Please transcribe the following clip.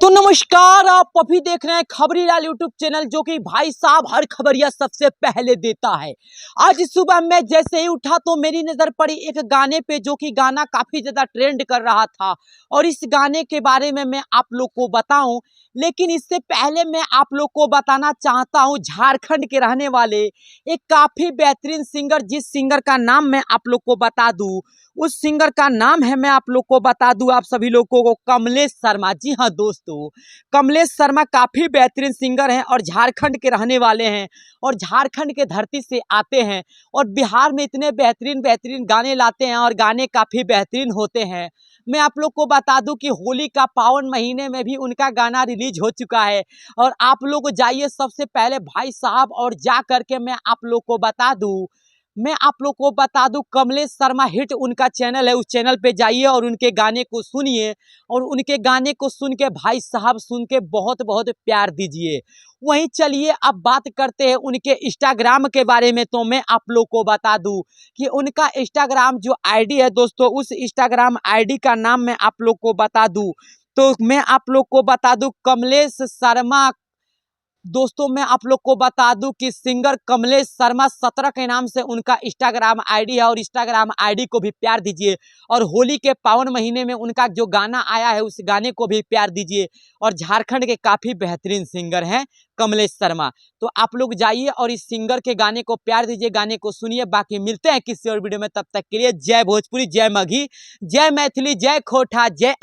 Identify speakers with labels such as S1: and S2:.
S1: तो नमस्कार, आप अभी देख रहे हैं खबरी लाल यूट्यूब चैनल, जो कि भाई साहब हर खबरिया सबसे पहले देता है। आज सुबह मैं जैसे ही उठा तो मेरी नजर पड़ी एक गाने पे, जो कि गाना काफी ज्यादा ट्रेंड कर रहा था और इस गाने के बारे में मैं आप लोग को बताऊं। लेकिन इससे पहले मैं आप लोग को बताना चाहता हूं, झारखंड के रहने वाले एक काफी बेहतरीन सिंगर, जिस सिंगर का नाम मैं आप लोग को बता दूं, उस सिंगर का नाम है, मैं आप लोग को बता दूं आप सभी लोगों को, कमलेश शर्मा। जी हाँ दोस्तों, कमलेश शर्मा काफी बेहतरीन सिंगर हैं और झारखंड के रहने वाले हैं और झारखंड के धरती से आते हैं और बिहार में इतने बेहतरीन बेहतरीन गाने लाते हैं और गाने काफी बेहतरीन होते हैं। मैं आप लोग को बता दूं कि होली का पावन महीने में भी उनका गाना रिलीज हो चुका है और आप लोग जाइए सबसे पहले भाई साहब और जा करके मैं आप लोग को बता दूं कमलेश शर्मा हिट उनका चैनल है, उस चैनल पे जाइए और उनके गाने को सुनिए और उनके गाने को सुन के भाई साहब सुन के बहुत बहुत प्यार दीजिए। वहीं चलिए अब बात करते हैं उनके इंस्टाग्राम के बारे में। तो मैं आप लोग को बता दूं कि उनका इंस्टाग्राम जो आईडी है दोस्तों, उस इंस्टाग्राम आईडी का नाम मैं आप लोग को बता दूं, तो मैं आप लोग को बता दूं कमलेश शर्मा। दोस्तों मैं आप लोग को बता दूं कि सिंगर कमलेश शर्मा 17 के नाम से उनका इंस्टाग्राम आईडी है और इंस्टाग्राम आईडी को भी प्यार दीजिए और होली के पावन महीने में उनका जो गाना आया है उस गाने को भी प्यार दीजिए। और झारखंड के काफी बेहतरीन सिंगर हैं कमलेश शर्मा। तो आप लोग जाइए और इस सिंगर के गाने को प्यार दीजिए, गाने को सुनिए। बाकी मिलते हैं किसी और वीडियो में, तब तक के लिए जय भोजपुरी, जय मगही, जय मैथिली, जय खोटा, जय